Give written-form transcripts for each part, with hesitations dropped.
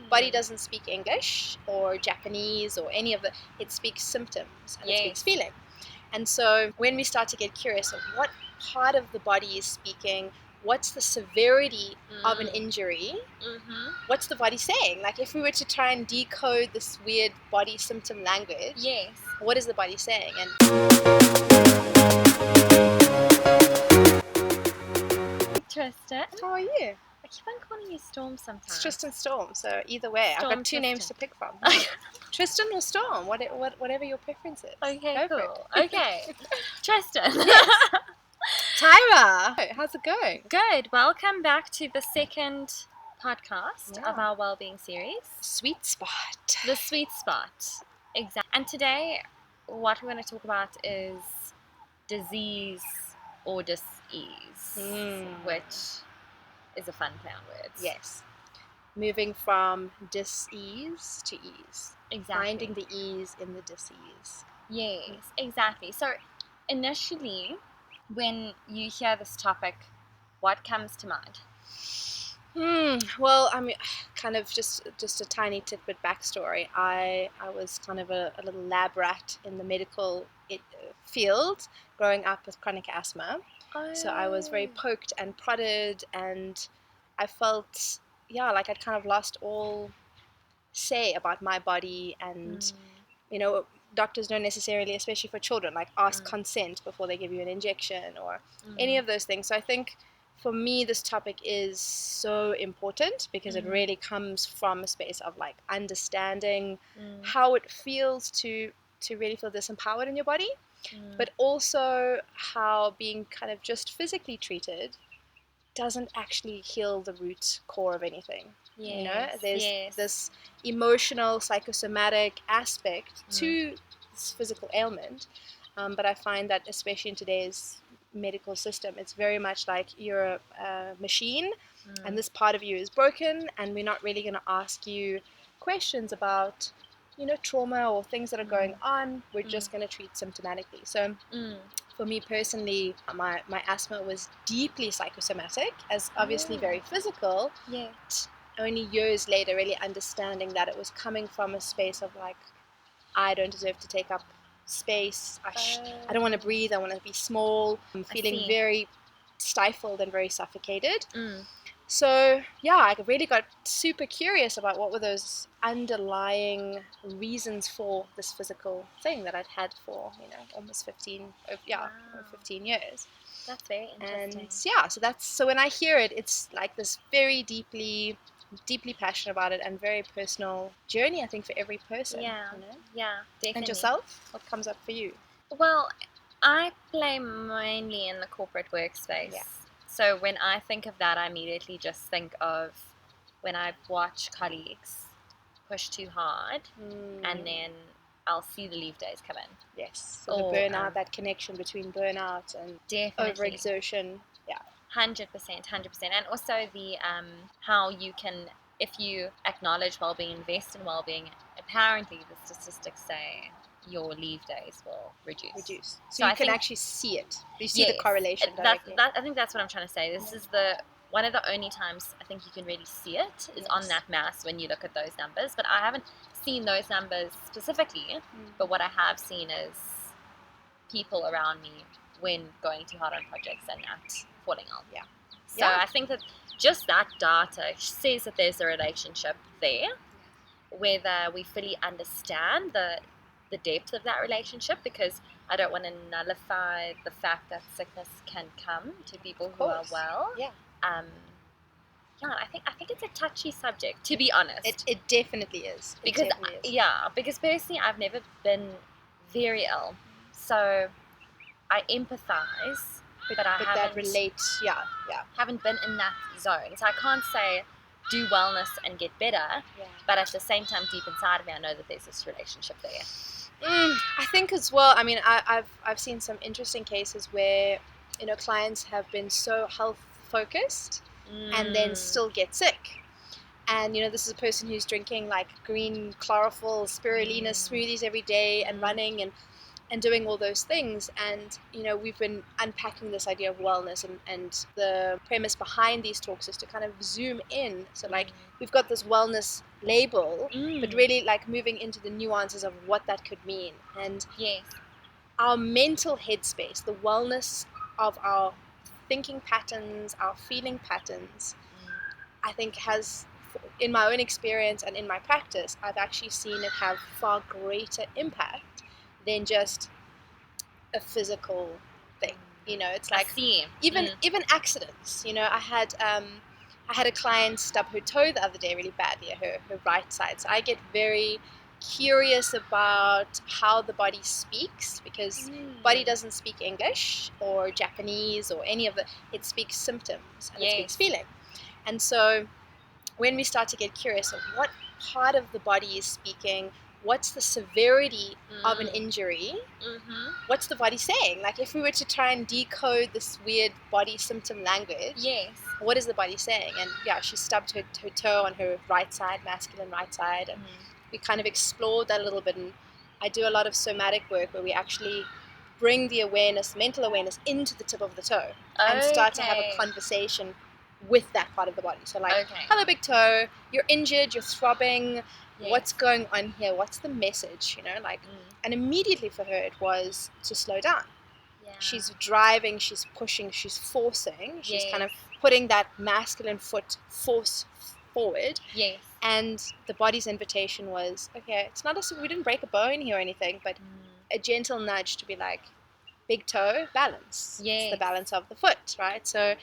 body doesn't speak English or Japanese or any of the, it speaks symptoms and it speaks feeling. And so when we start to get curious of what part of the body is speaking, what's the severity of an injury, what's the body saying? Like if we were to try and decode this weird body symptom language, what is the body saying? And Tristan, how are you? I keep on calling you Storm sometimes. It's Tristan Storm, so either way, I've got two names to pick from. Tristan or Storm, whatever your preference is. Okay, cool. Okay, Tristan. Yes. Tyra, how's it going? Good. Welcome back to the second podcast of our wellbeing series. Sweet spot. The sweet spot. Exactly. And today, what we're going to talk about is disease or dis-ease, which is a fun play on words. Yes. Moving from dis-ease to ease. Exactly. Finding the ease in the dis-ease. Yes, exactly. So initially, when you hear this topic, what comes to mind? Well, I mean, kind of just a tiny tidbit backstory. I was kind of a little lab rat in the medical field growing up with chronic asthma. So I was very poked and prodded, and I felt, like I'd kind of lost all say about my body. And, doctors don't necessarily, especially for children, like ask consent before they give you an injection or any of those things. So I think for me, this topic is so important because it really comes from a space of like understanding how it feels to really feel disempowered in your body. But also how being kind of just physically treated doesn't actually heal the root core of anything. There's this emotional, psychosomatic aspect to this physical ailment. But I find that especially in today's medical system, it's very much like you're a machine and this part of you is broken, and we're not really going to ask you questions about trauma or things that are going on. We're just going to treat symptomatically. So for me personally, my asthma was deeply psychosomatic, as obviously very physical. Only years later really understanding that it was coming from a space of like, I don't deserve to take up space. I don't want to breathe. I want to be small. I'm feeling very stifled and very suffocated. So I really got super curious about what were those underlying reasons for this physical thing that I'd had for almost 15 years. That's very interesting. And so when I hear it, it's like this very deeply passionate about it and very personal journey, I think, for every person. Definitely. And yourself, what comes up for you? Well, I play mainly in the corporate workspace. So when I think of that, I immediately just think of when I watch colleagues push too hard and then I'll see the leave days come in. Yes. So the burnout, that connection between burnout and overexertion. 100%. And also the how you can, if you acknowledge well-being, invest in well-being, apparently the statistics say your leave days will reduce. So you can actually see it. You see the correlation directly. I think that's what I'm trying to say. This is one of the only times I think you can really see it is on that mass when you look at those numbers. But I haven't seen those numbers specifically. But what I have seen is people around me when going too hard on projects and not falling ill. So I think that just that data says that there's a relationship there. Whether we fully understand the depth of that relationship, because I don't want to nullify the fact that sickness can come to people who are well. I think it's a touchy subject, to be honest. It definitely is. Because personally I've never been very ill, so I empathize, but I haven't, that relates. haven't been in that zone, so I can't say do wellness and get better, but at the same time, deep inside of me, I know that there's this relationship there. I think as well. I mean, I've seen some interesting cases where clients have been so health focused and then still get sick. And this is a person who's drinking like green chlorophyll spirulina smoothies every day and running, and and doing all those things. And we've been unpacking this idea of wellness, and the premise behind these talks is to kind of zoom in. So like we've got this wellness label, but really like moving into the nuances of what that could mean. And yes, our mental headspace, the wellness of our thinking patterns, our feeling patterns, I think has, in my own experience and in my practice, I've actually seen it have far greater impact than just a physical thing. It's like even accidents. I had a client stub her toe the other day really badly, her right side. So I get very curious about how the body speaks, because body doesn't speak English or Japanese or any of it speaks symptoms, and it speaks feeling. And so when we start to get curious of what part of the body is speaking, what's the severity of an injury, what's the body saying? Like if we were to try and decode this weird body symptom language, what is the body saying? And she stubbed her toe on her right side, masculine right side, and we kind of explored that a little bit. And I do a lot of somatic work where we actually bring the awareness, mental awareness, into the tip of the toe and start to have a conversation with that part of the body. So like, hello big toe, you're injured, you're throbbing, what's going on here, what's the message, and immediately for her it was to slow down. She's driving, she's pushing, she's forcing, she's kind of putting that masculine foot force forward, and the body's invitation was, okay, it's not we didn't break a bone here or anything, but a gentle nudge to be like, big toe, balance. It's the balance of the foot, right? So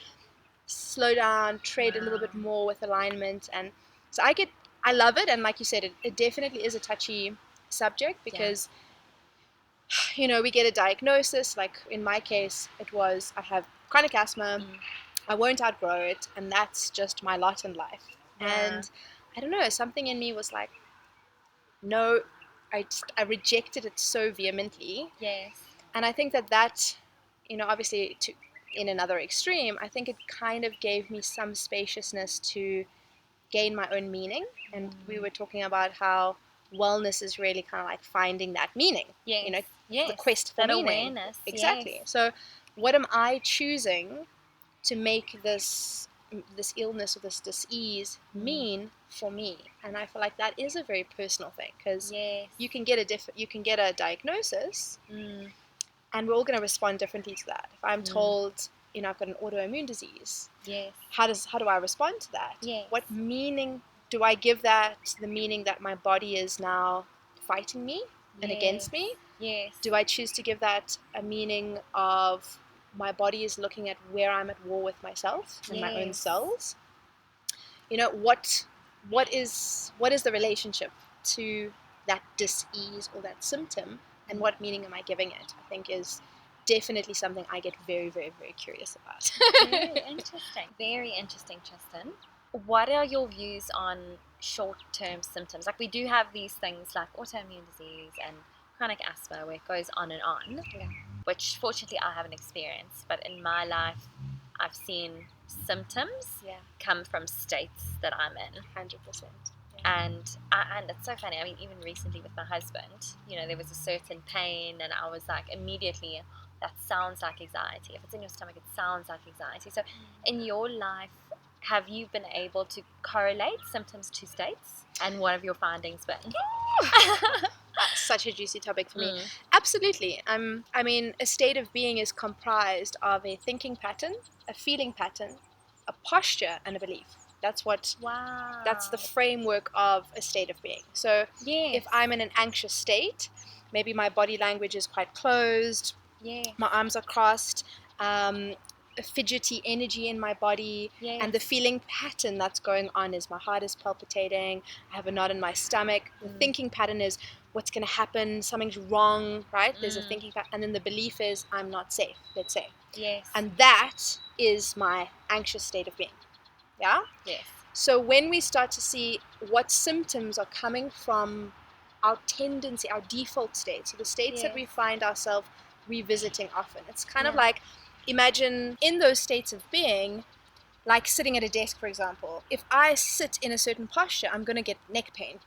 slow down, tread a little bit more with alignment. And so I love it. And like you said, it definitely is a touchy subject, because we get a diagnosis. Like in my case, it was, I have chronic asthma, I won't outgrow it, and that's just my lot in life. And I don't know, something in me was like, no, I rejected it so vehemently. And I think that obviously in another extreme, I think it kind of gave me some spaciousness to gain my own meaning. And we were talking about how wellness is really kind of like finding that meaning, the quest for that meaning. Awareness. Exactly. So what am I choosing to make this illness or this dis-ease mean for me? And I feel like that is a very personal thing, because you can get a diagnosis, and we're all going to respond differently to that. If I'm told, I've got an autoimmune disease, how do I respond to that? What meaning do I give that? The meaning that my body is now fighting me and against me? Do I choose to give that a meaning of my body is looking at where I'm at war with myself and my own cells? What is the relationship to that dis-ease or that symptom, and what meaning am I giving it? I think is definitely something I get very, very, very curious about. Very interesting, Tristan. What are your views on short-term symptoms? Like, we do have these things like autoimmune disease and chronic asthma where it goes on and on, which fortunately I haven't experienced, but in my life I've seen symptoms come from states that I'm in. 100%. And it's so funny. I mean, even recently with my husband, there was a certain pain, and I was like, immediately, that sounds like anxiety. If it's in your stomach, it sounds like anxiety. So in your life, have you been able to correlate symptoms to states? And what have your findings been? Such a juicy topic for me. Absolutely. I mean, a state of being is comprised of a thinking pattern, a feeling pattern, a posture, and a belief. That's the framework of a state of being. So if I'm in an anxious state, maybe my body language is quite closed, my arms are crossed, a fidgety energy in my body, and the feeling pattern that's going on is my heart is palpitating, I have a knot in my stomach. The thinking pattern is, what's going to happen, something's wrong, right? There's a thinking pattern. And then the belief is, I'm not safe, let's say. And that is my anxious state of being. So when we start to see what symptoms are coming from our tendency, our default state, so the states that we find ourselves revisiting often, it's kind of like, imagine in those states of being, like sitting at a desk, for example. If I sit in a certain posture, I'm going to get neck pain,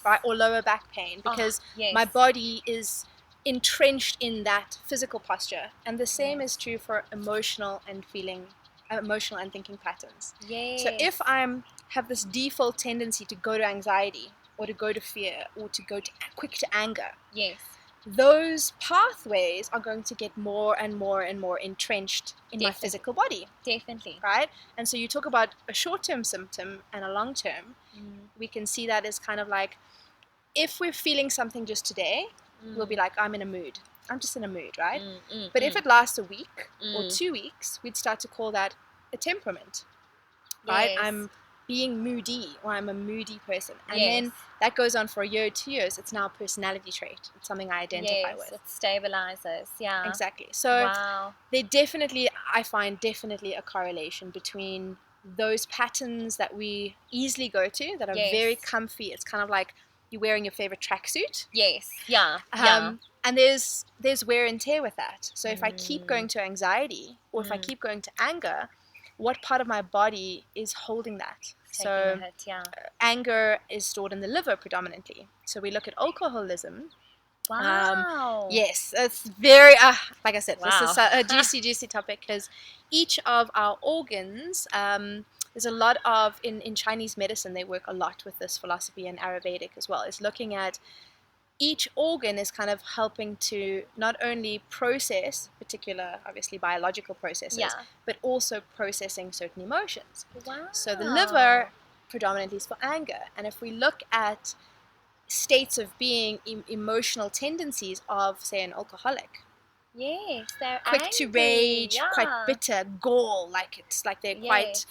right, or lower back pain, because my body is entrenched in that physical posture. And the same is true for emotional and thinking patterns. Yes. So if I'm have this default tendency to go to anxiety or to go to fear or to go to quick to anger, Yes. those pathways are going to get more and more and more entrenched in my physical body. Definitely. Right? And so you talk about a short-term symptom and a long-term. We can see that as kind of like, if we're feeling something just today, we'll be like, I'm in a mood. I'm just in a mood, right? But if it lasts a week or 2 weeks, we'd start to call that a temperament, right? Yes. I'm being moody, or I'm a moody person. And Yes. then that goes on for a year, 2 years. It's now a personality trait. It's something I identify with. It stabilizes. Yeah. Exactly. So wow. I find definitely a correlation between those patterns that we easily go to, that are very comfy. It's kind of like you're wearing your favorite tracksuit. Yes. Yeah. And there's wear and tear with that. So if I keep going to anxiety, or if I keep going to anger, what part of my body is holding that? Taking a hit, anger is stored in the liver predominantly. So we look at alcoholism. Wow. Yes, it's very, like I said, Wow. this is a juicy topic, because each of our organs, there's a lot of, in Chinese medicine, they work a lot with this philosophy, and Ayurvedic as well, is looking at each organ is kind of helping to not only process particular, obviously, biological processes, but also processing certain emotions. Wow. So the liver predominantly is for anger. And if we look at states of being, emotional tendencies of, say, an alcoholic. Yes, they're quick angry, to rage, quite bitter, gall, like it's like they're quite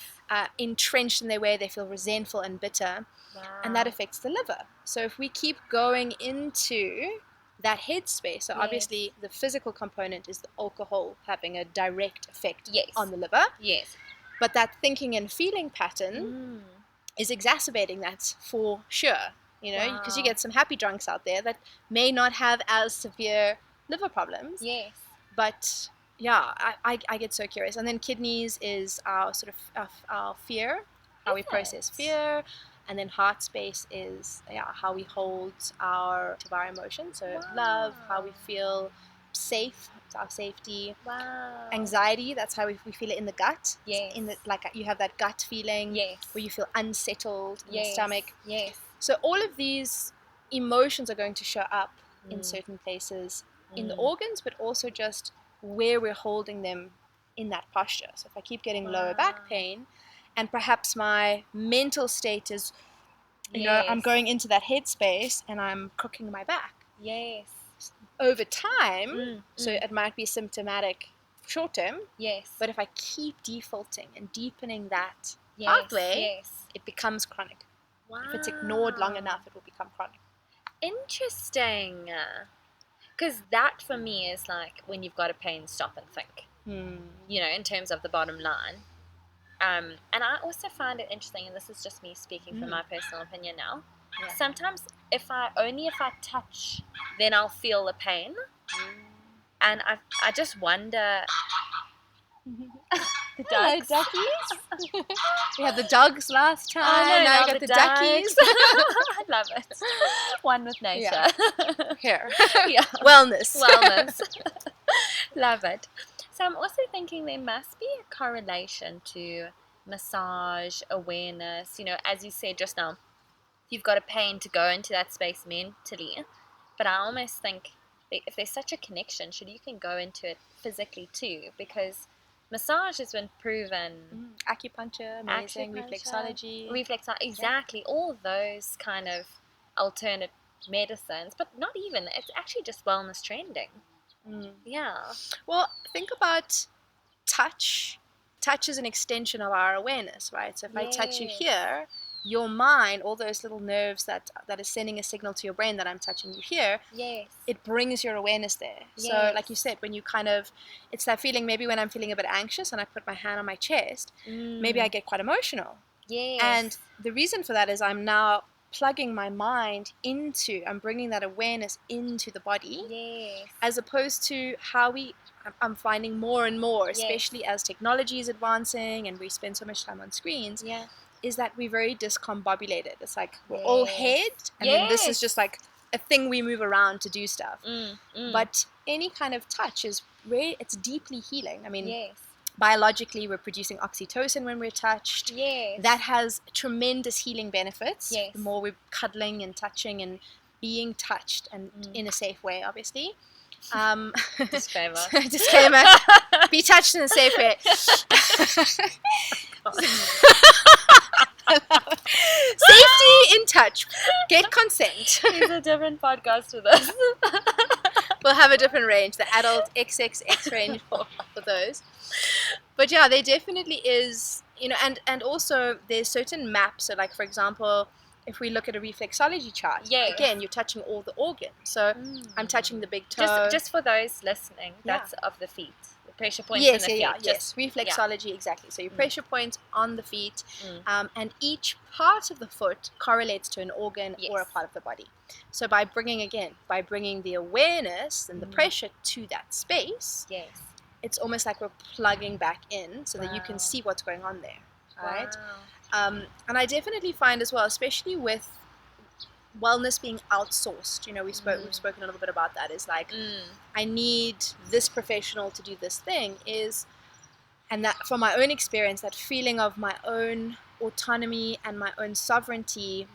entrenched in their way, they feel resentful and bitter. Wow. And that affects the liver. So if we keep going into that headspace, so obviously the physical component is the alcohol having a direct effect on the liver. Yes. But that thinking and feeling pattern is exacerbating that for sure. You know, because you get some happy drunks out there that may not have as severe liver problems. Yes. But yeah, I get so curious. And then kidneys is our sort of our fear, how we process fear. And then heart space is how we hold our emotions. So love, how we feel safe, it's our safety. Wow. Anxiety, that's how we feel it in the gut. Yes. Like you have that gut feeling where you feel unsettled in the stomach. Yes. So all of these emotions are going to show up in certain places in the organs, but also just where we're holding them in that posture. So if I keep getting lower back pain, and perhaps my mental state is, you know, I'm going into that headspace and I'm crooking my back. Yes. Over time, so it might be symptomatic short term. Yes. But if I keep defaulting and deepening that pathway, it becomes chronic. Wow. If it's ignored long enough, it will become chronic. Interesting. Because that for me is like when you've got to pay and stop and think. You know, in terms of the bottom line. And I also find it interesting, and this is just me speaking from my personal opinion now. Yeah. Sometimes if I touch, then I'll feel the pain. And I just wonder. The ducks. Hello, duckies. We had the dogs last time. Now we got the duckies. I love it. One with nature. Here. Wellness. Love it. So I'm also thinking there must be a correlation to massage, awareness. You know, as you said just now, you've got a pain to go into that space mentally. But I almost think if there's such a connection, you can go into it physically too, because massage has been proven. Acupuncture, amazing. Reflexology. Exactly. All those kind of alternate medicines, but not even. It's actually just wellness trending. Yeah. Well, think about touch. Touch is an extension of our awareness, right? So if I touch you here, your mind, all those little nerves that is sending a signal to your brain that I'm touching you here, it brings your awareness there. So like you said, when you kind of, it's that feeling, maybe when I'm feeling a bit anxious and I put my hand on my chest, maybe I get quite emotional. And the reason for that is I'm now plugging my mind into, I'm bringing that awareness into the body, as opposed to how I'm finding more and more, especially as technology is advancing and we spend so much time on screens, is that we're very discombobulated. It's like we're all head, and then this is just like a thing we move around to do stuff. Mm. But any kind of touch is it's deeply healing. I mean, Yes. biologically, we're producing oxytocin when we're touched. Yes. That has tremendous healing benefits. Yes. The more we're cuddling and touching and being touched, and in a safe way, obviously. Disclaimer. Disclaimer. Be touched in a safe way. Safety in touch. Get consent. It's a different podcast with us. We'll have a different range, the adult XXX range for those. But yeah, there definitely is, and also there's certain maps. So like, for example, if we look at a reflexology chart, again, you're touching all the organs. So I'm touching the big toe. Just for those listening, that's of the feet. The pressure points in the feet. Yes, reflexology, exactly. So your pressure points on the feet, and each part of the foot correlates to an organ or a part of the body. So by bringing the awareness and the pressure to that space, it's almost like we're plugging back in so that you can see what's going on there, right? And I definitely find as well, especially with wellness being outsourced, we've spoken a little bit about that, is like, I need this professional to do this thing, and that from my own experience, that feeling of my own autonomy and my own sovereignty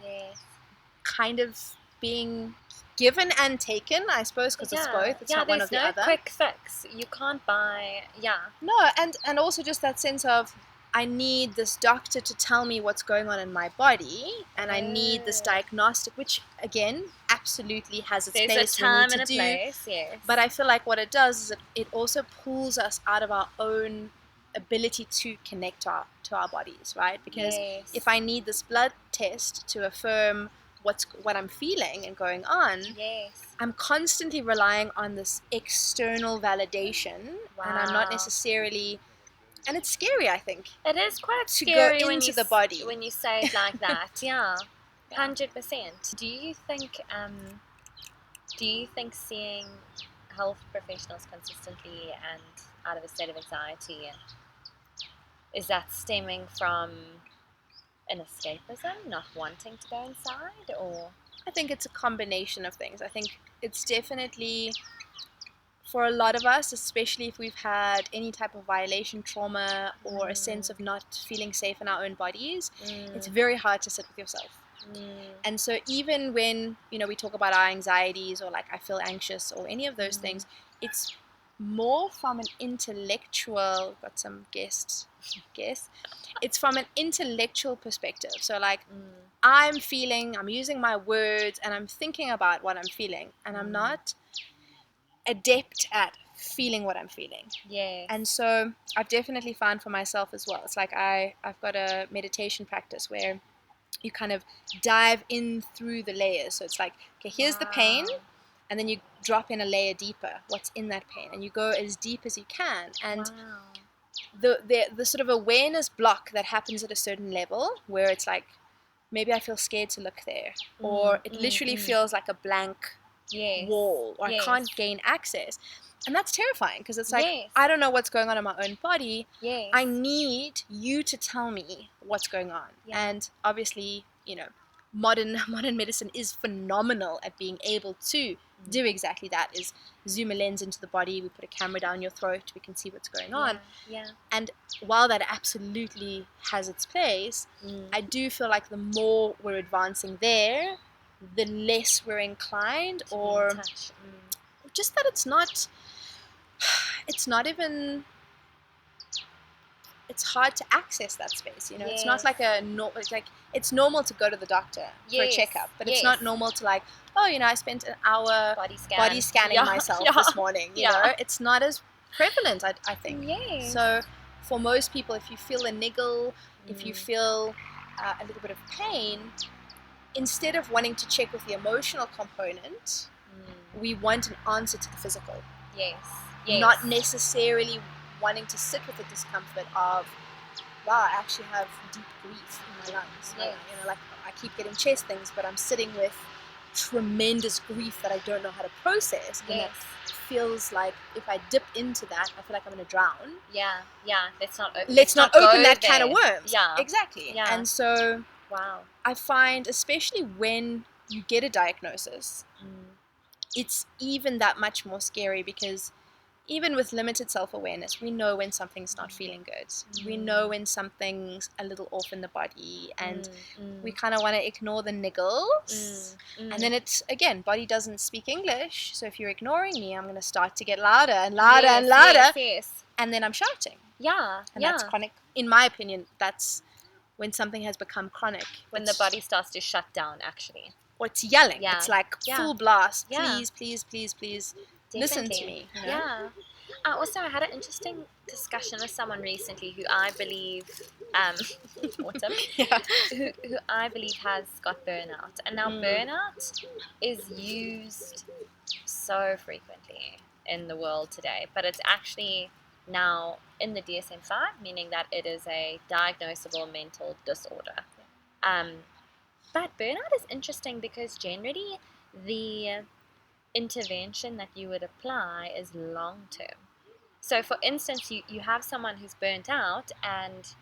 kind of being given and taken, I suppose, because it's both. It's not one or the other. There's no quick fix. You can't buy, No, and also just that sense of, I need this doctor to tell me what's going on in my body, and I need this diagnostic, which again absolutely has its place. There's a time and a place, yes. But I feel like what it does is it also pulls us out of our own ability to connect to our bodies, right? Because if I need this blood test to affirm what I'm feeling and going on, I'm constantly relying on this external validation, and I'm not necessarily. And it's scary, I think. It is quite to scary go into the body when you say it like that. 100%. Do you think seeing health professionals consistently and out of a state of anxiety, is that stemming from an escapism, not wanting to go inside, or? I think it's a combination of things. I think it's definitely, for a lot of us, especially if we've had any type of violation trauma or a sense of not feeling safe in our own bodies, it's very hard to sit with yourself. And so even when, we talk about our anxieties or like I feel anxious or any of those things, it's more from an intellectual, got some guess, it's from an intellectual perspective. So like I'm using my words and I'm thinking about what I'm feeling, and I'm not adept at feeling what I'm feeling. And so I've definitely found for myself as well, it's like I've got a meditation practice where you kind of dive in through the layers. So it's like, okay, here's the pain, and then you drop in a layer deeper, what's in that pain, and you go as deep as you can. And the sort of awareness block that happens at a certain level, where it's like, maybe I feel scared to look there, or it literally feels like a blank wall, or I can't gain access, and that's terrifying, because it's like, I don't know what's going on in my own body. I need you to tell me what's going on. And obviously, modern medicine is phenomenal at being able to do exactly that, is zoom a lens into the body, we put a camera down your throat, we can see what's going on. And while that absolutely has its place, I do feel like the more we're advancing there, the less we're inclined, or just that it's not even, it's hard to access that space. It's not like it's like, it's normal to go to the doctor for a checkup, but it's not normal to like, I spent an hour body scanning myself this morning. It's not as prevalent, I think. So for most people, if you feel a niggle, if you feel a little bit of pain, instead of wanting to check with the emotional component, we want an answer to the physical. Not necessarily wanting to sit with the discomfort of, wow, I actually have deep grief in my lungs. Like I keep getting chest things, but I'm sitting with tremendous grief that I don't know how to process. And that feels like if I dip into that, I feel like I'm going to drown. Let's not open that can of worms. Exactly. And so I find, especially when you get a diagnosis, it's even that much more scary, because even with limited self-awareness, we know when something's not feeling good. We know when something's a little off in the body, and we kind of want to ignore the niggles. And then it's, again, body doesn't speak English, so if you're ignoring me, I'm going to start to get louder and louder and louder, and then I'm shouting. And that's chronic. In my opinion, that's when something has become chronic. When the body starts to shut down, actually. Or it's yelling. It's like full blast. Please, please, please, please. Listen to me. You know? Also, I had an interesting discussion with someone recently who I believe, Autumn, who I believe has got burnout. And now burnout is used so frequently in the world today, but it's actually now in the DSM-5, meaning that it is a diagnosable mental disorder. But burnout is interesting because generally the intervention that you would apply is long term. So for instance, you have someone who's burnt out and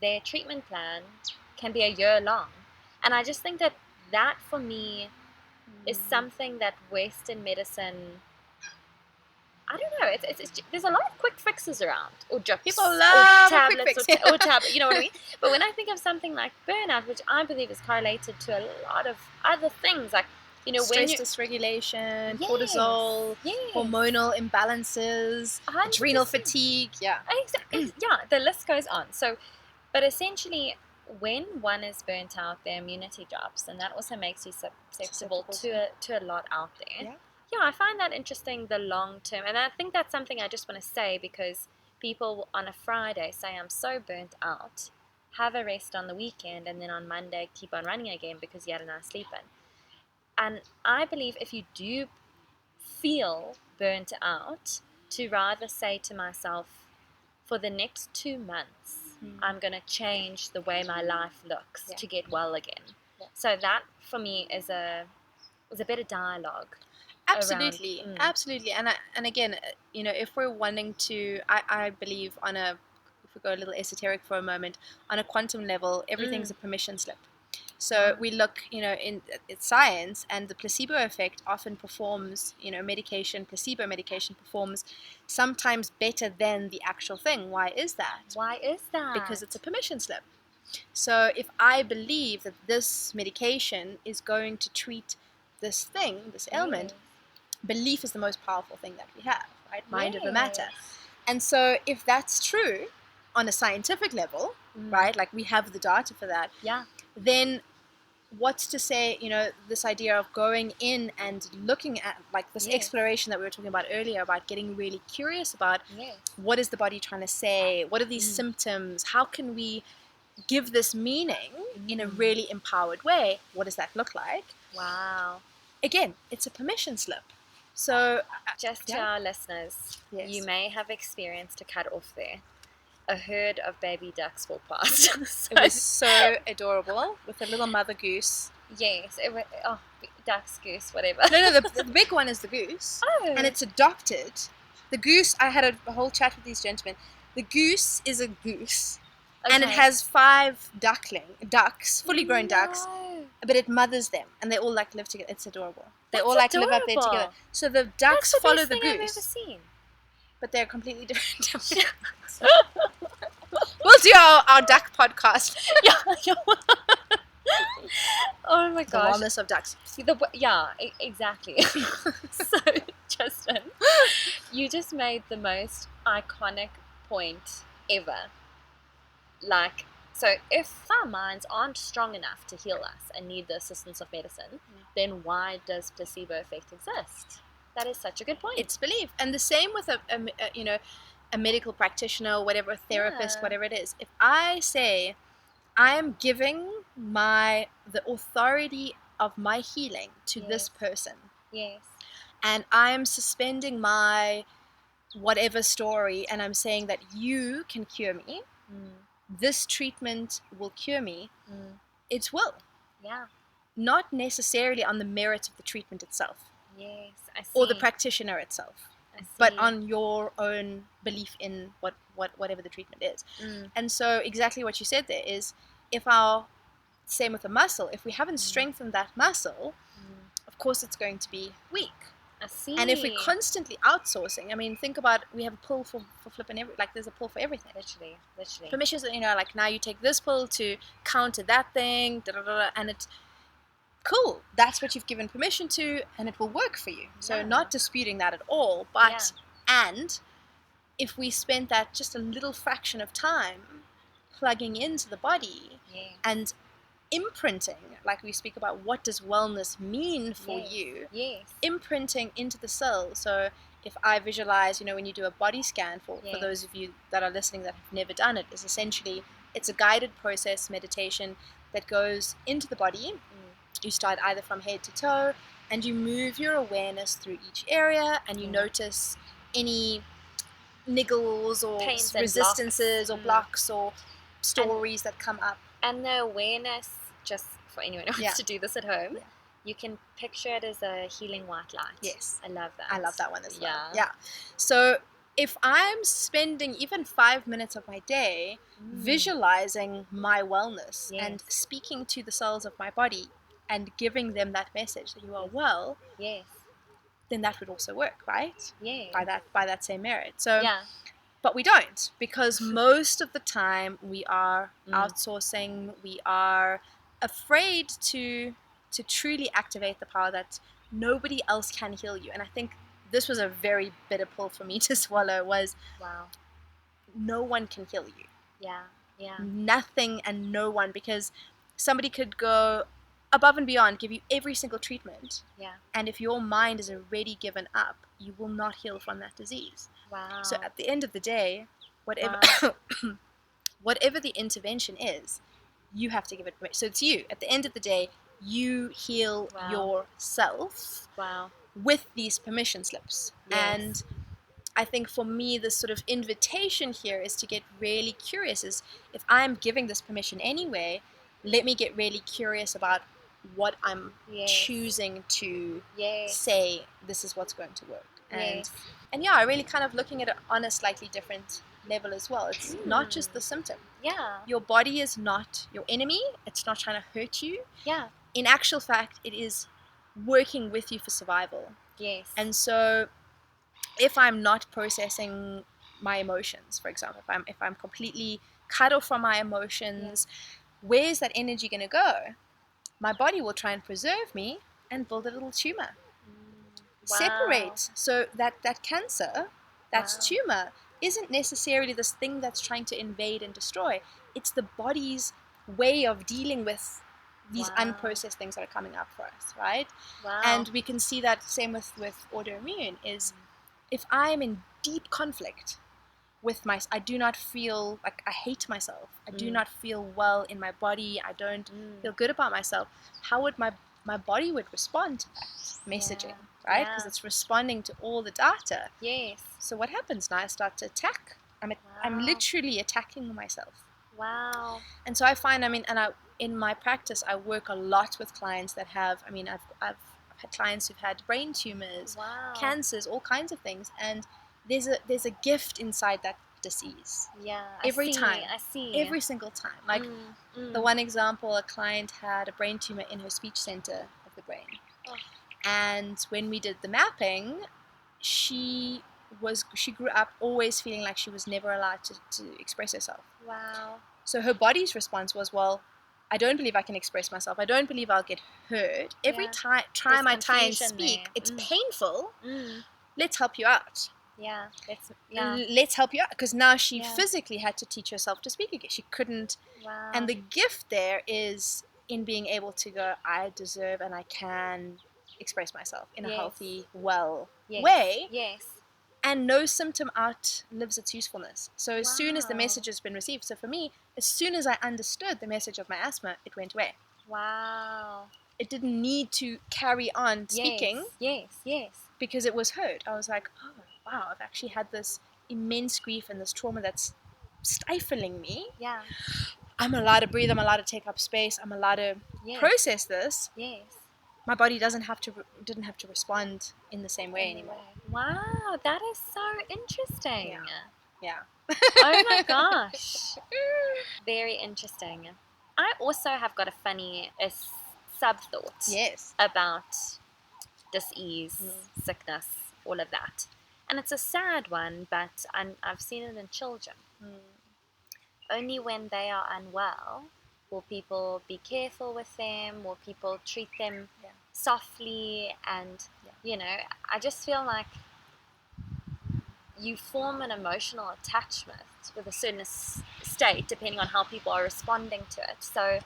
their treatment plan can be a year long. And I just think that for me is something that Western medicine, I don't know, it's there's a lot of quick fixes around, or drips, people love or tablets, quick fix. or tablets, you know what I mean? But when I think of something like burnout, which I believe is correlated to a lot of other things, like, you know, stress when dysregulation, cortisol, hormonal imbalances, 100%. adrenal fatigue, Exactly. The list goes on. So, but essentially, when one is burnt out, their immunity drops, and that also makes you susceptible to a lot out there. I find that interesting, the long term, and I think that's something I just want to say, because people on a Friday say, I'm so burnt out, have a rest on the weekend, and then on Monday keep on running again because you had a nice sleep in. And I believe if you do feel burnt out, to rather say to myself, for the next 2 months, I'm going to change the way my life looks to get well again. So that for me is a better dialogue. Absolutely. And again, you know, if we're wanting to, I believe if we go a little esoteric for a moment, on a quantum level, everything's a permission slip. So we look, you know, in science, and the placebo effect often performs, you know, placebo medication performs sometimes better than the actual thing. Why is that? Because it's a permission slip. So if I believe that this medication is going to treat this thing, this ailment, belief is the most powerful thing that we have, right? Mind over matter. And so if that's true on a scientific level, right, like we have the data for that, then what's to say, you know, this idea of going in and looking at, like, this exploration that we were talking about earlier, about getting really curious about what is the body trying to say, what are these symptoms, how can we give this meaning in a really empowered way, what does that look like? Again, it's a permission slip. So just to our listeners, you may have experienced a cut off there. A herd of baby ducks walked past. It was so adorable, with a little mother goose. Yes, it was, ducks, goose, whatever. No, the big one is the goose. And it's adopted. The goose, I had a whole chat with these gentlemen. The goose is a goose. And it has 5 ducks, fully grown ducks, but it mothers them, and they all like live together. It's adorable. They all like live up there together. So the ducks follow the goose. I've ever seen. But they're completely different. We'll do our duck podcast. Oh my gosh. The wellness of ducks. Exactly. So, Justin, you just made the most iconic point ever. Like, so if our minds aren't strong enough to heal us and need the assistance of medicine, then why does placebo effect exist? That is such a good point. It's belief. And the same with a medical practitioner, or whatever, a therapist, whatever it is. If I say I am giving the authority of my healing to this person, and I am suspending my whatever story, and I'm saying that you can cure me, this treatment will cure me, it will. Not necessarily on the merit of the treatment itself. I see. Or the practitioner itself, but on your own belief in whatever the treatment is. And so exactly what you said there is, if our same with a muscle. If we haven't strengthened that muscle, of course it's going to be weak. I see. And if we're constantly outsourcing, I mean, think about, we have a pull for flipping there's a pull for everything. Literally. Permissions, like now you take this pull to counter that thing, and it's cool. That's what you've given permission to, and it will work for you. So not disputing that at all, but, and if we spent that just a little fraction of time plugging into the body and imprinting, like we speak about, what does wellness mean for you? Imprinting into the cells. So if I visualize, when you do a body scan, for those of you that are listening that have never done it, is essentially, it's a guided process meditation that goes into the body. You start either from head to toe, and you move your awareness through each area, and you notice any niggles or Pains resistances or blocks or stories that come up. And the awareness, just for anyone who wants to do this at home, you can picture it as a healing white light. Yes. I love that. I love that one as well. Yeah. So if I'm spending even 5 minutes of my day visualizing my wellness and speaking to the cells of my body and giving them that message that you are well, then that would also work, right? By that same merit. So but we don't, because most of the time we are outsourcing, we are afraid to truly activate the power that nobody else can heal you. And I think this was a very bitter pill for me to swallow, was no one can heal you. Nothing and no one, because somebody could go above and beyond, give you every single treatment. And if your mind is already given up, you will not heal from that disease. So at the end of the day, whatever whatever the intervention is, you have to give it permission. So it's you. At the end of the day, you heal yourself with these permission slips. And I think for me, the sort of invitation here is to get really curious. Is, if I'm giving this permission anyway, let me get really curious about what I'm choosing to say, this is what's going to work. And I really kind of looking at it on a slightly different level as well. It's not just the symptom. Your body is not your enemy. It's not trying to hurt you. In actual fact, it is working with you for survival. And so if I'm not processing my emotions, for example, if I'm completely cut off from my emotions, where's that energy going to go? My body will try and preserve me and build a little tumor. Separate, so that cancer, that tumor, isn't necessarily this thing that's trying to invade and destroy. It's the body's way of dealing with these unprocessed things that are coming up for us, right? And we can see that same with autoimmune, is if I'm in deep conflict with I do not feel like, I hate myself, I do not feel well in my body, I don't feel good about myself, how would my body would respond to that messaging, right? Because it's responding to all the data. So what happens now? I start to attack. I'm literally attacking myself. And so I find, in my practice, I work a lot with clients that have, I've had clients who've had brain tumors, cancers, all kinds of things, and there's a gift inside that disease. Every single time. Like the one example, a client had a brain tumor in her speech center of the brain. And when we did the mapping, she grew up always feeling like she was never allowed to express herself. So her body's response was, well, I don't believe I can express myself. I don't believe I'll get heard. Every time I try and speak, it's painful. Let's help you out. Let's help you out, because now she physically had to teach herself to speak again. She couldn't. And the gift there is in being able to go, I deserve and I can express myself in a healthy, well way. And no symptom outlives its usefulness. So as soon as the message has been received, so for me, as soon as I understood the message of my asthma, it went away. It didn't need to carry on speaking. Because it was heard. I was like, oh wow, I've actually had this immense grief and this trauma that's stifling me. I'm allowed to breathe, I'm allowed to take up space, I'm allowed to process this. My body didn't have to respond in the same way anymore. Wow, that is so interesting. Yeah. Oh my gosh. Very interesting. I also have got a funny sub thought Yes. about dis-ease, sickness, all of that. And it's a sad one, but I've seen it in children. Only when they are unwell will people be careful with them, will people treat them softly, and I just feel like you form an emotional attachment with a certain state depending on how people are responding to it. So,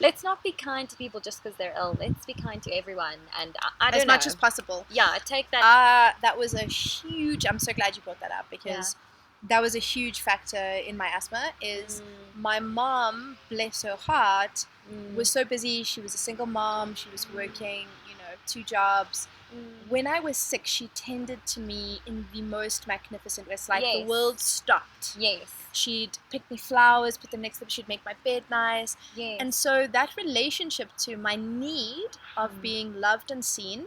let's not be kind to people just because they're ill. Let's be kind to everyone, and I don't as much as possible. Yeah, take that. That was a huge. I'm so glad you brought that up, because that was a huge factor in my asthma. Is my mom, bless her heart, was so busy. She was a single mom. She was working, 2 jobs. When I was sick, she tended to me in the most magnificent way. It's like the world stopped. Yes. She'd pick me flowers, put them next to them. She'd make my bed nice. Yes. And so that relationship to my need of being loved and seen,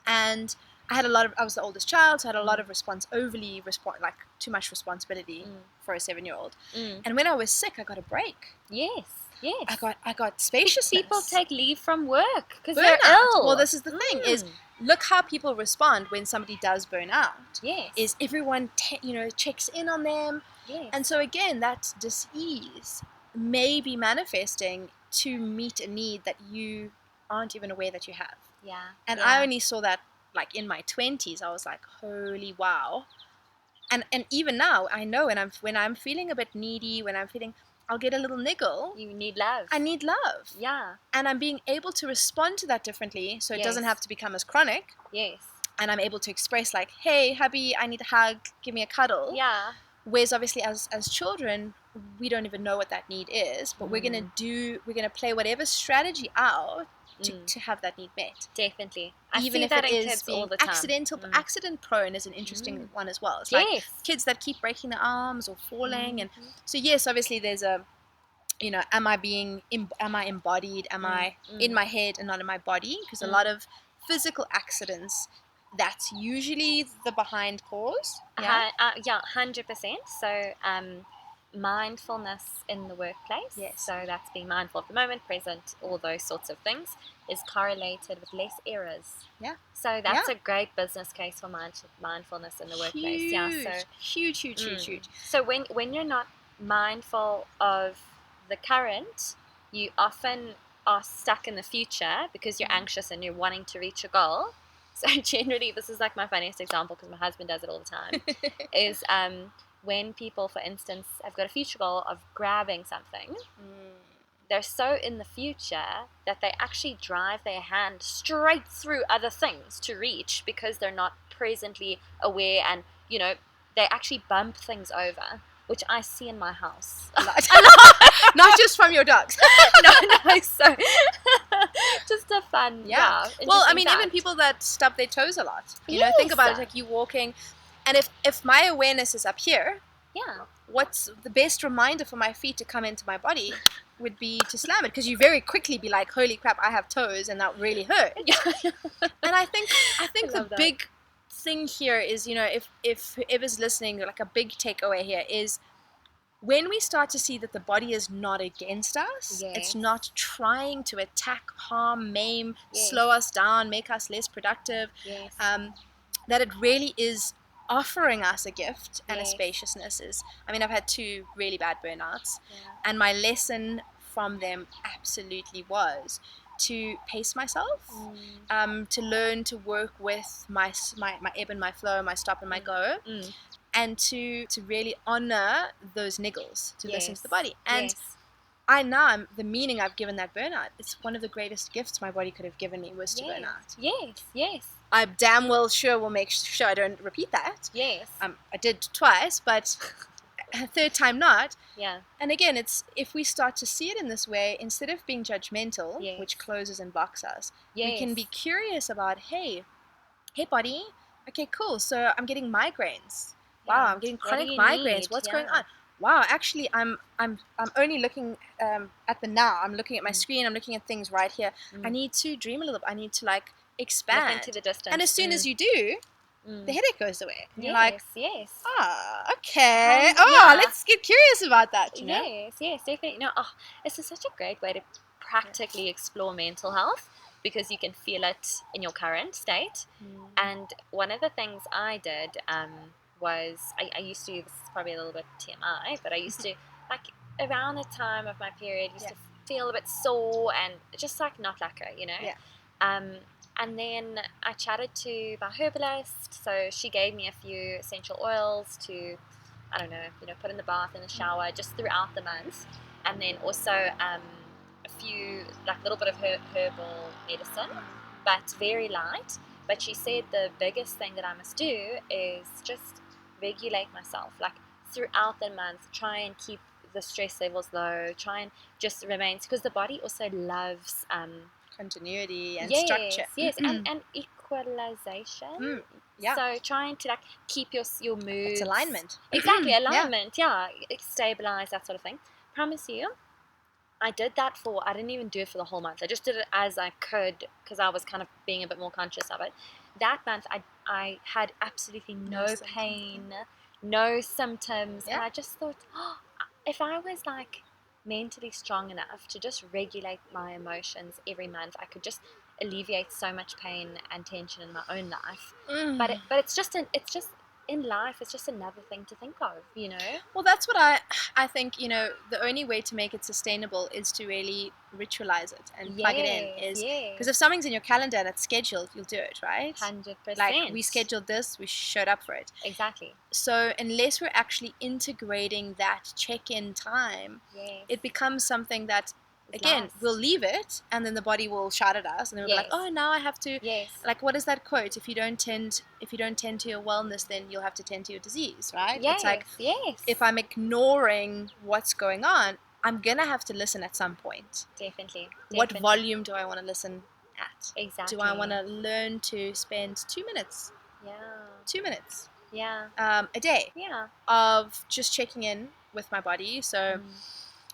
and I was the oldest child, so I had a lot of like too much responsibility for a 7-year-old. And when I was sick, I got a break. Yes. Yes. I got spaciousness. People take leave from work because they're ill. Well, this is the thing, is look how people respond when somebody does burn out. Yes. Is everyone checks in on them. Yes. And so again, that dis-ease may be manifesting to meet a need that you aren't even aware that you have. Yeah. And I only saw that like in my 20s. I was like, holy wow. And even now, I know when I'm feeling a bit needy, I'll get a little niggle. You need love. I need love. Yeah. And I'm being able to respond to that differently, so it doesn't have to become as chronic. Yes. And I'm able to express like, hey, hubby, I need a hug, give me a cuddle. Yeah. Whereas obviously as children, we don't even know what that need is, but we're gonna play whatever strategy out to have that need met. Definitely. Even if it is being accident prone is an interesting one as well. It's like kids that keep breaking their arms or falling, and so yes, obviously there's a, am I embodied? Am I in my head and not in my body? Because a lot of physical accidents, that's usually the behind cause. Yeah, 100%. So, mindfulness in the workplace. Yes. So that's being mindful of the moment, present, all those sorts of things is correlated with less errors. Yeah. So that's a great business case for mindfulness in the workplace. Huge. Yeah. So Huge. So when you're not mindful of the current, you often are stuck in the future because you're anxious and you're wanting to reach a goal. So generally, this is like my funniest example because my husband does it all the time, is when people, for instance, have got a future goal of grabbing something, they're so in the future that they actually drive their hand straight through other things to reach because they're not presently aware, and, they actually bump things over, which I see in my house. Not just from your dogs. No, so just a fun, well, I mean, fact. even people that stub their toes a lot. Yes. Think about it, like you walking, and if my awareness is up here, what's the best reminder for my feet to come into my body would be to slam it, because you very quickly be like, holy crap, I have toes and that really hurt. And I think the big thing here is, if whoever's listening, like a big takeaway here is, when we start to see that the body is not against us, it's not trying to attack, harm, maim, slow us down, make us less productive, that it really is offering us a gift and a spaciousness. I've had 2 really bad burnouts, and my lesson from them absolutely was to pace myself, to learn to work with my ebb and my flow, my stop and my go, and to really honor those niggles, to listen to the body. And I know the meaning I've given that burnout. It's one of the greatest gifts my body could have given me, was to burn out. Yes. I damn well will make sure I don't repeat that. Yes. I did twice, but a third time not. Yeah. And again, it's if we start to see it in this way, instead of being judgmental, which closes and blocks us, we can be curious about, hey body, okay, cool. So I'm getting migraines. Wow, I'm getting chronic migraines. What's going on? Wow, actually, I'm only looking at the now. I'm looking at my screen. I'm looking at things right here. I need to dream a little bit. I need to expand Look into the distance. And as soon as you do, the headache goes away. And you're Yes, like, yes. okay. Yeah. Let's get curious about that, you know? Yes, yes, definitely. No, this is such a great way to practically explore mental health because you can feel it in your current state. And one of the things I did was I used to, this is probably a little bit TMI, but I used to, like, around the time of my period, used to feel a bit sore and just like not like her, you know? Yeah. And then I chatted to my herbalist, so she gave me a few essential oils to, I don't know, put in the bath, in the shower, just throughout the month. And then also a few, like, little bit of herbal medicine, but very light. But she said the biggest thing that I must do is just regulate myself, like, throughout the month, try and keep the stress levels low, try and just remain, because the body also loves continuity and yes, structure. Yes, and equalization. Yeah. So trying to, like, keep your mood. It's alignment. Exactly, alignment. Yeah, stabilize, that sort of thing. Promise you, I did that I didn't even do it for the whole month. I just did it as I could because I was kind of being a bit more conscious of it. That month, I had absolutely no pain, no symptoms, and I just thought, if I was, like, mentally strong enough to just regulate my emotions every month, I could just alleviate so much pain and tension in my own life. But it's just in life, it's just another thing to think of, Well, that's what I think, the only way to make it sustainable is to really ritualize it and plug it in. Is because if something's in your calendar and it's scheduled, you'll do it, right? 100%. Like, we scheduled this, we showed up for it. Exactly. So unless we're actually integrating that check-in time, it becomes something that, again, we'll leave it, and then the body will shout at us, and then we'll be like, oh, now I have to. Like, what is that quote? If you don't tend to your wellness, then you'll have to tend to your disease, right? It's like, if I'm ignoring what's going on, I'm gonna have to listen at some point. Definitely. What volume do I want to listen at? Exactly. Do I want to learn to spend 2 minutes? 2 minutes. A day. Of just checking in with my body. So,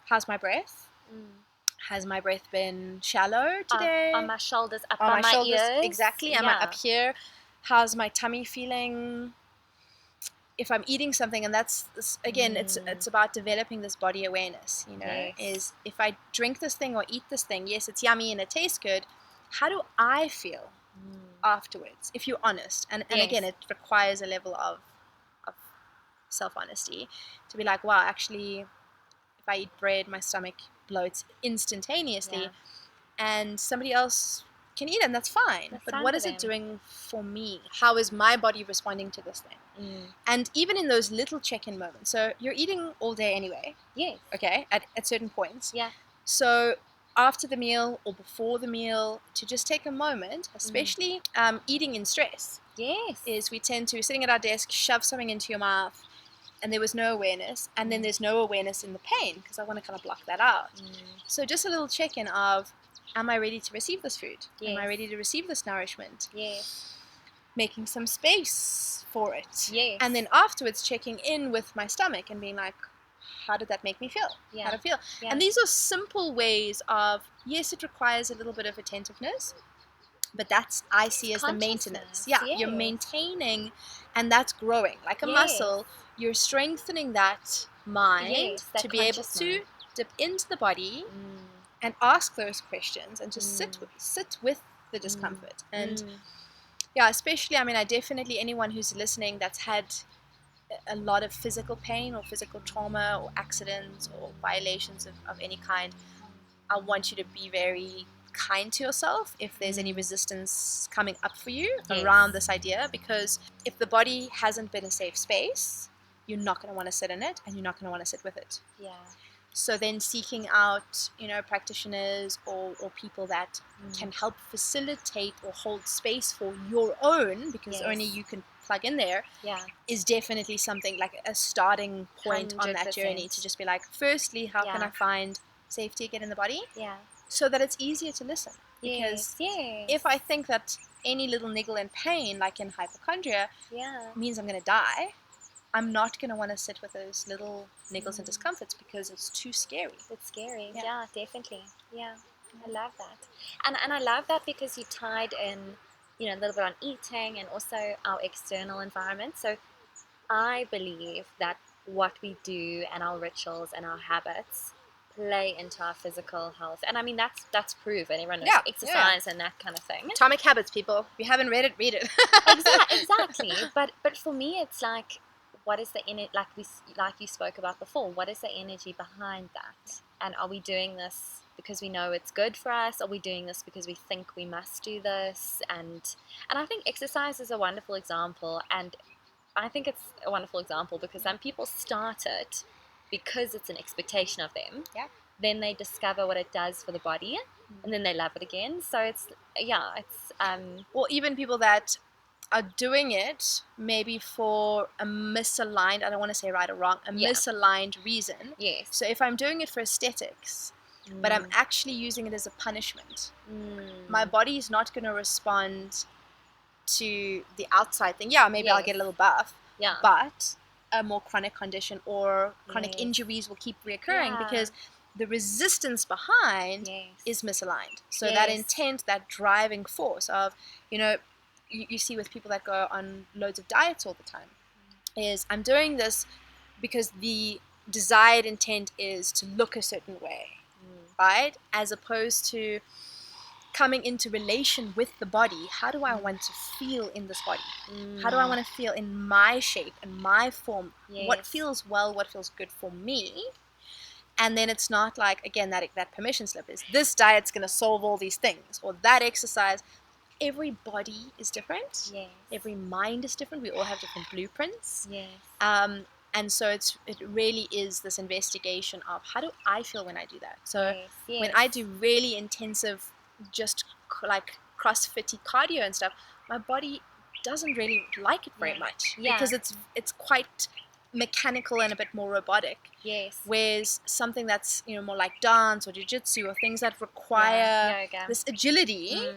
how's my breath? Has my breath been shallow today? Are my shoulders up Are by my shoulders, ears? exactly. Am I up here? How's my tummy feeling? If I'm eating something, and that's again, it's about developing this body awareness. Is if I drink this thing or eat this thing, yes, it's yummy and it tastes good. How do I feel afterwards? If you're honest, and again, it requires a level of self-honesty to be like, wow, actually, if I eat bread, my stomach bloats instantaneously, and somebody else can eat it, and that's fine. But what is it doing for me? How is my body responding to this thing? And even in those little check-in moments, so you're eating all day anyway. Okay, at certain points. So after the meal or before the meal, to just take a moment, especially eating in stress. Is we tend to, sitting at our desk, shove something into your mouth, and there was no awareness, and then there's no awareness in the pain, because I want to kind of block that out. So just a little check-in of, am I ready to receive this food? Am I ready to receive this nourishment? Making some space for it. And then afterwards checking in with my stomach and being like, how did that make me feel? How do I feel? And these are simple ways of, yes, it requires a little bit of attentiveness, but that's, I see as the maintenance. You're maintaining, and that's growing. Like a muscle, you're strengthening that mind to be able to dip into the body and ask those questions and just sit with the discomfort. And especially, I mean, I definitely, anyone who's listening that's had a lot of physical pain or physical trauma or accidents or violations of any kind, I want you to be very kind to yourself if there's any resistance coming up for you around this idea, because if the body hasn't been a safe space, you're not going to want to sit in it, and you're not going to want to sit with it. So then seeking out, practitioners or people that can help facilitate or hold space for your own, because only you can plug in there, is definitely something, like a starting point 100%. On that journey, to just be like, firstly, how can I find safety again in the body? So that it's easier to listen. Because if I think that any little niggle in pain, like in hypochondria, means I'm going to die, I'm not going to want to sit with those little niggles and discomforts, because it's too scary. It's scary. Yeah, definitely. I love that. And I love that because you tied in you know, a little bit on eating and also our external environment. So I believe that what we do and our rituals and our habits play into our physical health. And I mean, that's proven. Everyone knows Yeah, exercise and that kind of thing. Atomic Habits, people. If you haven't read it, read it. Exactly. But for me, it's like, what is the like you spoke about before? What is the energy behind that? And are we doing this because we know it's good for us? Are we doing this because we think we must do this? And I think exercise is a wonderful example. And I think it's a wonderful example because some people start it because it's an expectation of them. Yeah. Then they discover what it does for the body, and then they love it again. So it's Or even people that are doing it maybe for a misaligned, I don't want to say right or wrong, a Yeah. misaligned reason. yes. So if I'm doing it for aesthetics, but I'm actually using it as a punishment, my body is not going to respond to the outside thing. Yeah, maybe I'll get a little buff, Yeah. but a more chronic condition or chronic Yes. injuries will keep reoccurring Yeah. because the resistance behind Yes. is misaligned. So that Yes. intent, that driving force of, you know, you see with people that go on loads of diets all the time, is I'm doing this because the desired intent is to look a certain way, right? As opposed to coming into relation with the body. How do I want to feel in this body? How do I want to feel in my shape and my form? What Yes. feels well, what feels good for me? And then it's not like, again, that permission slip is this diet's going to solve all these things, or that exercise. Every body is different. Yes. Every mind is different. We all have different blueprints. Yes. And so it really is this investigation of how do I feel when I do that. So Yes. when I do really intensive, just like CrossFit cardio and stuff, my body doesn't really like it very much because it's quite mechanical and a bit more robotic. Yes. Whereas something that's more like dance or jiu-jitsu or things that require yoga. this agility,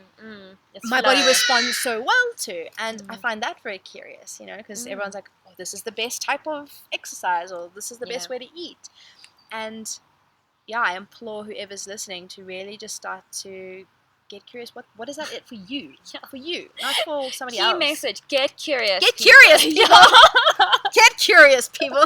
It's my flow. body responds so well to, and I find that very curious, because everyone's like, oh, this is the best type of exercise, or this is the best way to eat. And yeah, I implore whoever's listening to really just start to get curious. What is that it for you? For you, not for somebody Key else. message: get curious. Get people. curious, people. Get curious, people.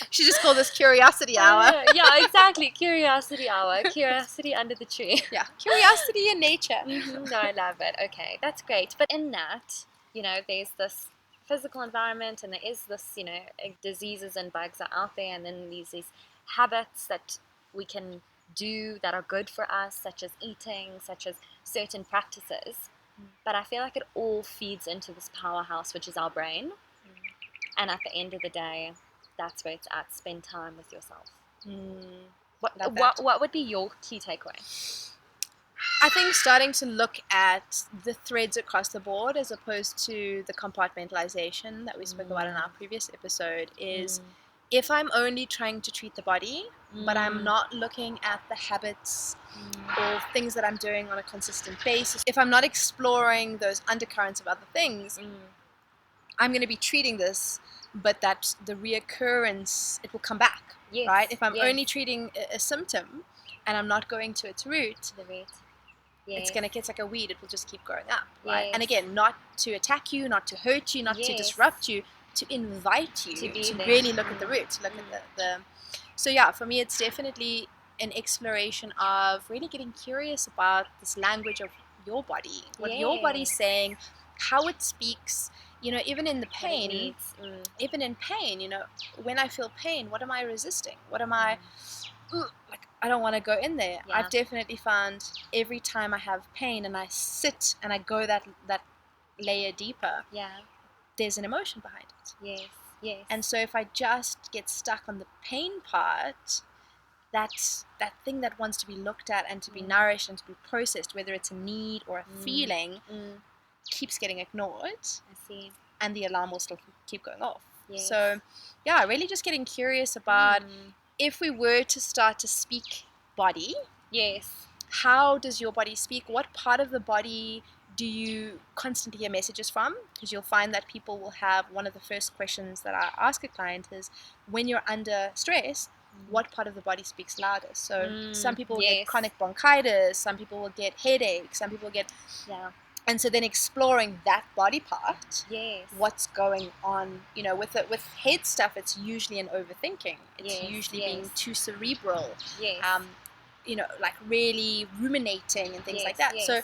She just called this curiosity hour. Yeah, exactly. Curiosity hour. Curiosity under the tree. Yeah, curiosity in nature. No, I love it. Okay, that's great. But in that, there's this physical environment, and there is this, diseases and bugs are out there, and then these habits that we can do that are good for us, such as eating, such as certain practices. But I feel like it all feeds into this powerhouse, which is our brain. And at the end of the day, that's where it's at. Spend time with yourself. What would be your key takeaway? I think starting to look at the threads across the board as opposed to the compartmentalization that we spoke about in our previous episode is if I'm only trying to treat the body, but I'm not looking at the habits or things that I'm doing on a consistent basis, if I'm not exploring those undercurrents of other things, I'm going to be treating this, but that the reoccurrence, it will come back, right? If I'm only treating a symptom and I'm not going to its root, it's going to get like a weed. It will just keep growing up, right? And again, not to attack you, not to hurt you, not to disrupt you, to invite you to really look at the root, to look at the. So yeah, for me, it's definitely an exploration of really getting curious about this language of your body, what your body's saying, how it speaks. Even in the pain, even in pain, when I feel pain, what am I resisting? What am I, like, I don't want to go in there. I've definitely found every time I have pain and I sit and I go that layer deeper, there's an emotion behind it. Yes. And so if I just get stuck on the pain part, that thing that wants to be looked at and to be nourished and to be processed, whether it's a need or a feeling, keeps getting ignored. I see. And the alarm will still keep going off. So yeah, really just getting curious about if we were to start to speak body, how does your body speak? What part of the body do you constantly hear messages from? Because you'll find that people will have, one of the first questions that I ask a client is, when you're under stress, what part of the body speaks loudest. So some people will yes. get chronic bronchitis, some people will get headaches, some people get Yeah. and so then exploring that body part, Yes. what's going on, with head stuff, it's usually an overthinking. It's Yes, usually yes. being too cerebral, Yes. like really ruminating and things Yes, like that. yes. So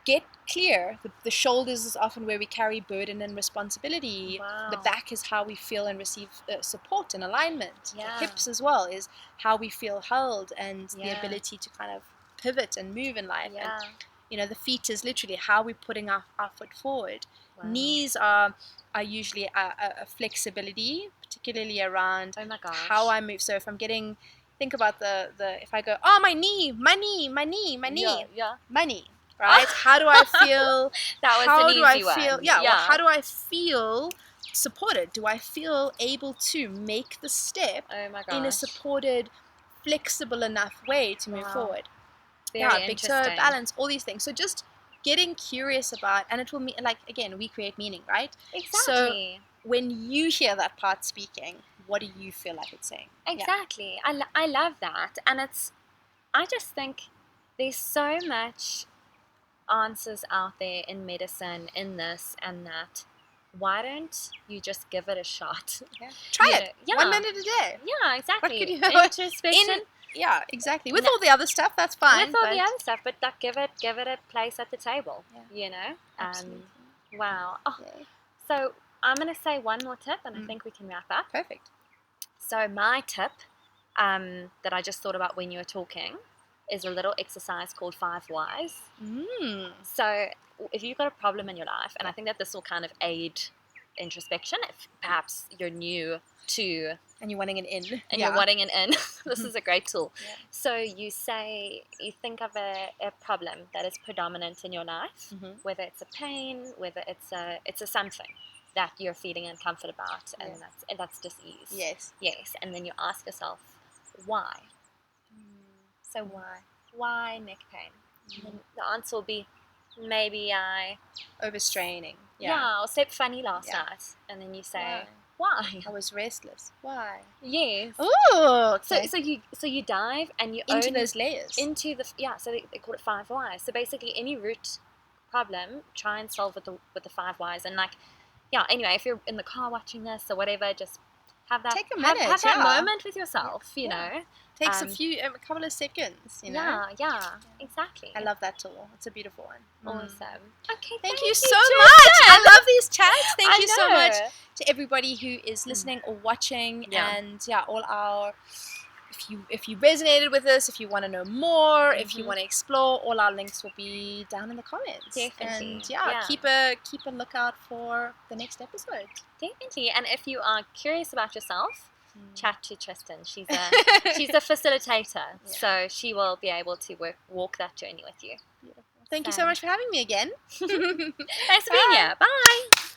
get clear. The shoulders is often where we carry burden and responsibility. Wow. The back is how we feel and receive support and alignment. Yeah. The hips as well is how we feel held and the Yeah. ability to kind of pivot and move in life. Yeah. And the feet is literally how we're putting our foot forward. Wow. Knees are usually a flexibility, particularly around Oh my gosh. how I move. So if I'm think about the if I go, oh, my knee, my knee, my knee, my knee, Yeah. my knee, right? How do I feel? That was how an do I easy feel? one. Yeah. Well, how do I feel supported? Do I feel able to make the step Oh my gosh. in a supported, flexible enough way to move Wow. forward? Very Big toe, interesting. balance, all these things. So just getting curious about, and it will mean, like, again, we create meaning, right? Exactly. So when you hear that part speaking, what do you feel like it's saying? Exactly. I love that. And I just think there's so much answers out there in medicine, in this and that. Why don't you just give it a shot? Yeah. Try it. Yeah. 1 minute a day. Yeah, exactly. What could you Introspection. Yeah, exactly. With all the other stuff, that's fine. With all the other stuff, but like, give it a place at the table. Yeah. Absolutely. Wow. Oh, Yeah. so I'm gonna say one more tip, and I think we can wrap up. Perfect. So my tip, that I just thought about when you were talking, is a little exercise called 5 Whys. So if you've got a problem in your life, and I think that this will kind of aid introspection, if perhaps you're new to and you're wanting an in, you're wanting an in, this is a great tool. Yeah. So you think of a problem that is predominant in your life, whether it's a pain, whether it's a something that you're feeling uncomfort about, and that's disease. Yes, and then you ask yourself, why? So why neck pain? And the answer will be, maybe I overstraining. I slept funny last night, and then you say, why? I was restless. Why? Yes. Oh, okay. So you dive and you into own those layers. Into the So they call it 5 Whys. So basically, any root problem, try and solve with the 5 Whys. And anyway, if you're in the car watching this or whatever, just have that. Take a minute. Have that moment with yourself. You know. Takes a couple of seconds. Yeah. Exactly. I love that tool. It's a beautiful one. Awesome. Okay. Thank you so much. I love these chats. Thank you so much to everybody who is listening or watching, and all our. If you resonated with us, if you want to know more, if you want to explore, all our links will be down in the comments. Definitely. And keep a lookout for the next episode. Definitely. And if you are curious about yourself, chat to Tristan. She's a facilitator, so she will be able to walk that journey with you. Beautiful. Thank you so much for having me again. Nice being here. Bye.